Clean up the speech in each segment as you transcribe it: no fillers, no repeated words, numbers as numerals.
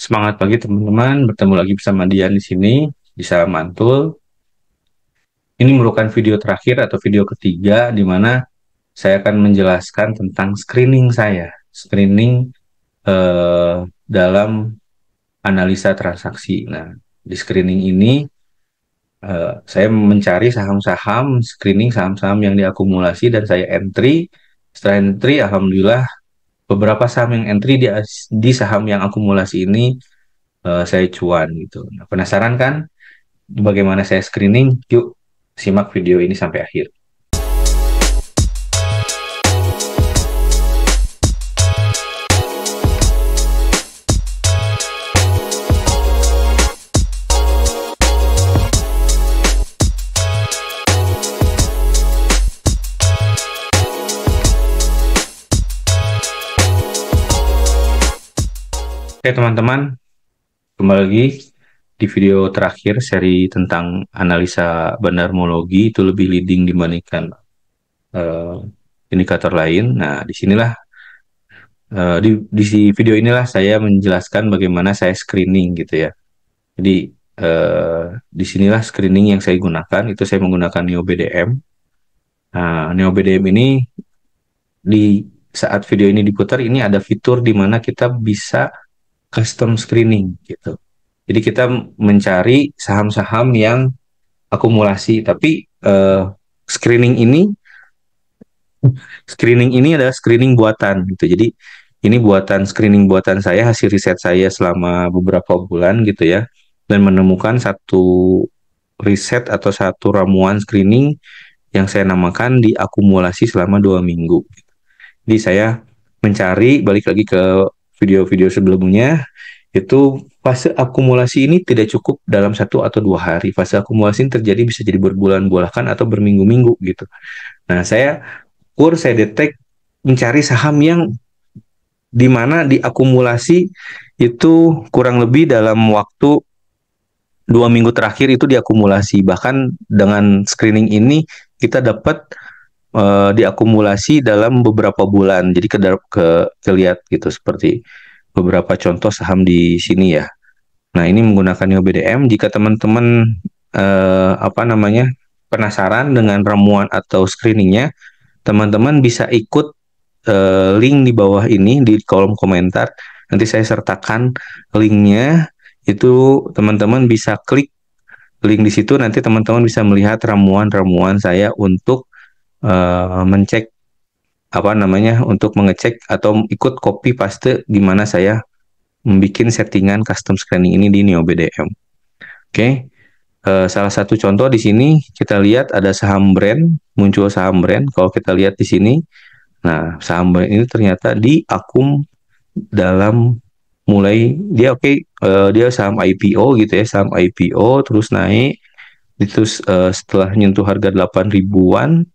Semangat pagi teman-teman, bertemu lagi bersama Dian di sini di Saham Mantul. Ini merupakan video terakhir atau video ketiga di mana saya akan menjelaskan tentang screening saya, screening dalam analisa transaksi. Nah, di screening ini saya mencari saham-saham, screening saham-saham yang diakumulasi dan saya entry. Setelah entry, alhamdulillah beberapa saham yang entry di saham yang akumulasi ini saya cuan gitu. Nah, penasaran kan? Bagaimana saya screening? Yuk, simak video ini sampai akhir. Oke teman-teman, kembali lagi di video terakhir seri tentang analisa bandarmologi itu lebih leading dibandingkan eh, indikator lain. Nah, di video inilah saya menjelaskan bagaimana saya screening gitu ya. Jadi disinilah screening yang saya gunakan, itu saya menggunakan NeoBDM. Nah, NeoBDM ini di saat video ini diputar ini ada fitur di mana kita bisa custom screening gitu. Jadi kita mencari saham-saham yang akumulasi, tapi screening ini adalah screening buatan gitu. Jadi ini screening buatan saya, hasil riset saya selama beberapa bulan gitu ya, dan menemukan satu riset atau satu ramuan screening yang saya namakan diakumulasi selama 2 minggu. Jadi saya mencari, balik lagi ke video-video sebelumnya, itu fase akumulasi ini tidak cukup dalam 1 atau 2 hari. Fase akumulasi ini terjadi bisa jadi berbulan-bulan bahkan atau berminggu-minggu gitu. Nah, saya detek mencari saham yang di mana diakumulasi itu kurang lebih dalam waktu 2 minggu terakhir itu diakumulasi. Bahkan dengan screening ini kita dapat diakumulasi dalam beberapa bulan. Jadi kelihat gitu seperti beberapa contoh saham di sini ya. Nah, ini menggunakan NeoBDM. Jika teman-teman penasaran dengan ramuan atau screeningnya, teman-teman bisa ikut link di bawah ini di kolom komentar. Nanti saya sertakan linknya. Itu teman-teman bisa klik link di situ. Nanti teman-teman bisa melihat ramuan-ramuan saya untuk mencek untuk mengecek atau ikut copy paste di mana saya membuat settingan custom screening ini di NeoBDM. Oke. Salah satu contoh di sini kita lihat ada saham brand, muncul saham brand. Kalau kita lihat di sini, nah saham brand ini ternyata diakum dalam dia saham IPO gitu ya, saham IPO terus naik, terus setelah nyentuh harga 8 ribuan,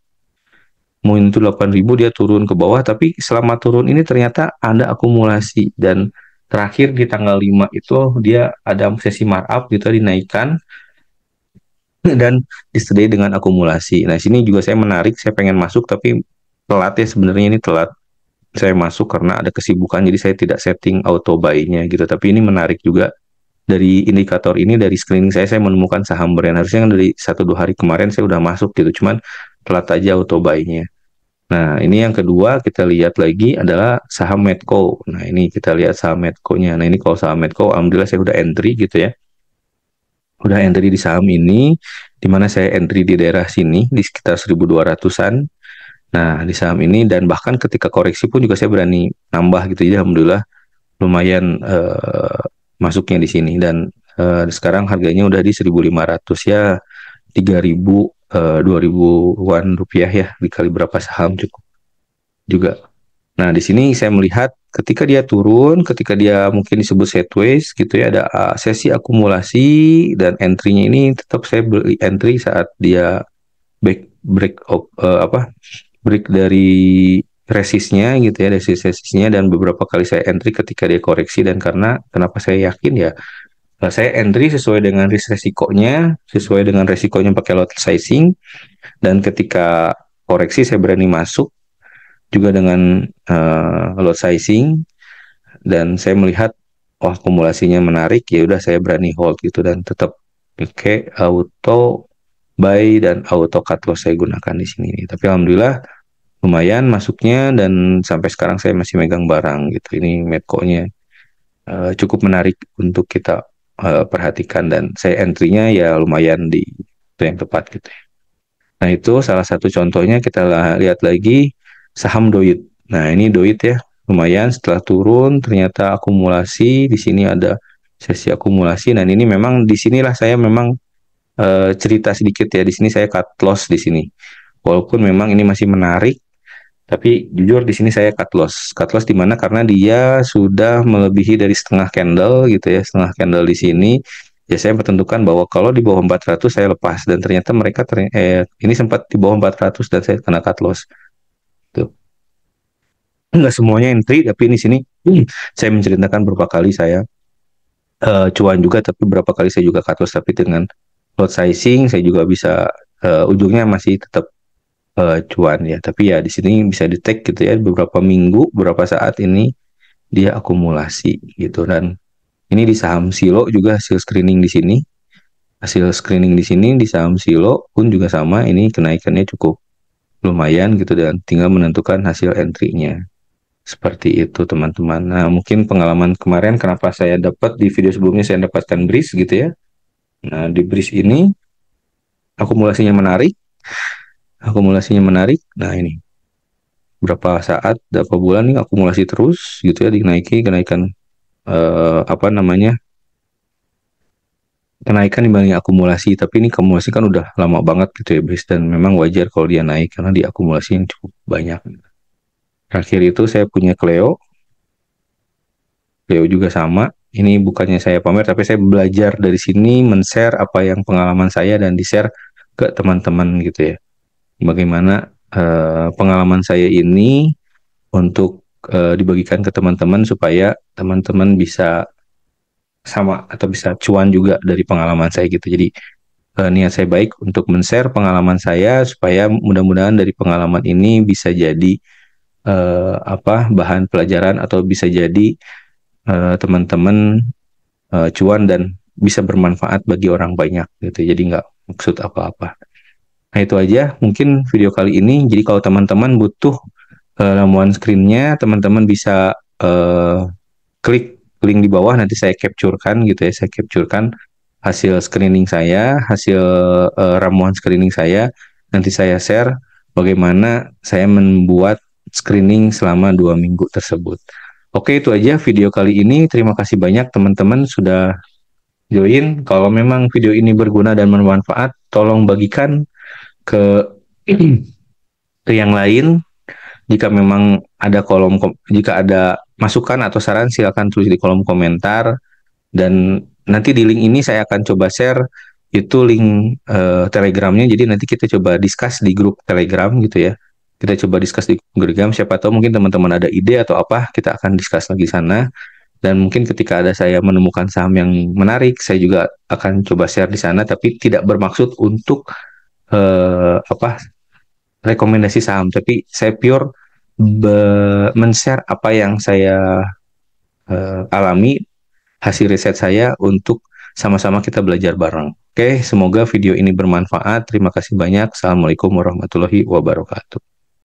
mau nyentuh 8 ribu dia turun ke bawah, tapi selama turun ini ternyata ada akumulasi dan terakhir di tanggal 5 itu dia ada sesi markup gitu dinaikkan dan disertai dengan akumulasi. Nah, sini juga saya menarik, saya pengen masuk tapi telat ya, sebenarnya ini telat saya masuk karena ada kesibukan, jadi saya tidak setting auto buy-nya gitu. Tapi ini menarik juga, dari indikator ini, dari screening saya menemukan saham brand. Harusnya kan dari 1-2 hari kemarin saya udah masuk gitu, cuman telat aja auto buy-nya. Nah, ini yang kedua kita lihat lagi adalah saham Medco. Nah, ini kita lihat saham Medco-nya. Nah, ini kalau saham Medco, alhamdulillah saya udah entry gitu ya. Udah entry di saham ini, di mana saya entry di daerah sini, di sekitar 1.200-an. Nah, di saham ini, dan bahkan ketika koreksi pun juga saya berani nambah gitu. Jadi alhamdulillah lumayan masuknya di sini. Dan sekarang harganya udah di 1.500 ya, 3.000, 2.000-an rupiah ya, dikali berapa saham cukup juga. Nah, di sini saya melihat ketika dia turun, ketika dia mungkin disebut sideways gitu ya, ada sesi akumulasi dan entry-nya ini tetap saya beli entry saat dia break dari resistnya gitu ya, dari resistnya, dan beberapa kali saya entry ketika dia koreksi. Dan karena kenapa saya yakin ya, saya entry sesuai dengan risk resikonya, sesuai dengan resikonya pakai lot sizing, dan ketika koreksi saya berani masuk juga dengan lot sizing, dan saya melihat oh, akumulasinya menarik, ya udah saya berani hold gitu dan tetap pakai auto buy dan auto cut loss saya gunakan di sini. Tapi alhamdulillah lumayan masuknya dan sampai sekarang saya masih megang barang gitu. Ini Medco-nya cukup menarik untuk kita perhatikan dan saya entry-nya ya lumayan di itu yang tepat gitu ya. Nah, itu salah satu contohnya. Kita lihat lagi saham Doit. Nah, ini Doit ya, lumayan setelah turun ternyata akumulasi di sini ada sesi akumulasi dan ini memang di sinilah saya memang cerita sedikit ya. Di sini saya cut loss di sini. Walaupun memang ini masih menarik, tapi jujur di sini saya cut loss. Cut loss di mana? Karena dia sudah melebihi dari setengah candle gitu ya. Setengah candle di sini. Ya saya menentukan bahwa kalau di bawah 400 saya lepas dan ternyata mereka ini sempat di bawah 400 dan saya kena cut loss. Tuh. Enggak semuanya entry tapi di sini saya menceritakan berapa kali saya cuan juga tapi berapa kali saya juga cut loss tapi dengan lot sizing saya juga bisa ujungnya masih tetap cuan ya. Tapi ya di sini bisa di tag gitu ya beberapa minggu, beberapa saat ini dia akumulasi gitu dan ini di saham Silo juga hasil screening di sini. Hasil screening di sini di saham Silo pun juga sama, ini kenaikannya cukup lumayan gitu dan tinggal menentukan hasil entry-nya. Seperti itu teman-teman. Nah, mungkin pengalaman kemarin kenapa saya dapat di video sebelumnya saya dapatkan bris gitu ya. Nah, di bris ini akumulasinya menarik. Akumulasinya menarik. Nah, ini berapa saat, berapa bulan nih akumulasi terus gitu ya, dinaiki kenaikan apa namanya? Kenaikan dibanding akumulasi, tapi ini akumulasi kan udah lama banget gitu ya, bris dan memang wajar kalau dia naik karena di akumulasi yang cukup banyak. Terakhir itu saya punya Cleo. Cleo juga sama. Ini bukannya saya pamer, tapi saya belajar dari sini, men-share apa yang pengalaman saya dan di-share ke teman-teman gitu ya. Bagaimana pengalaman saya ini untuk dibagikan ke teman-teman supaya teman-teman bisa sama atau bisa cuan juga dari pengalaman saya gitu. Jadi niat saya baik untuk men-share pengalaman saya supaya mudah-mudahan dari pengalaman ini bisa jadi apa bahan pelajaran atau bisa jadi teman-teman cuan dan bisa bermanfaat bagi orang banyak gitu. Jadi nggak maksud apa-apa. Nah, itu aja mungkin video kali ini. Jadi kalau teman-teman butuh ramuan screen-nya, teman-teman bisa klik link di bawah, nanti saya capturekan gitu ya. Saya capturekan hasil screening saya, hasil ramuan screening saya. Nanti saya share bagaimana saya membuat screening selama 2 minggu tersebut. Oke, itu aja video kali ini. Terima kasih banyak teman-teman sudah join. Kalau memang video ini berguna dan bermanfaat, tolong bagikan ke ke yang lain. Jika memang ada jika ada masukan atau saran, silakan tulis di kolom komentar. Dan nanti di link ini saya akan coba share itu link Telegramnya. Jadi nanti kita coba discuss di grup Telegram gitu ya. Kita coba discuss di grup Telegram. Siapa tahu mungkin teman-teman ada ide atau apa, kita akan discuss lagi sana. Dan mungkin ketika ada saya menemukan saham yang menarik, saya juga akan coba share di sana. Tapi tidak bermaksud untuk apa rekomendasi saham. Tapi saya pure men-share apa yang saya alami, hasil riset saya untuk sama-sama kita belajar bareng. Oke, semoga video ini bermanfaat. Terima kasih banyak. Assalamualaikum warahmatullahi wabarakatuh.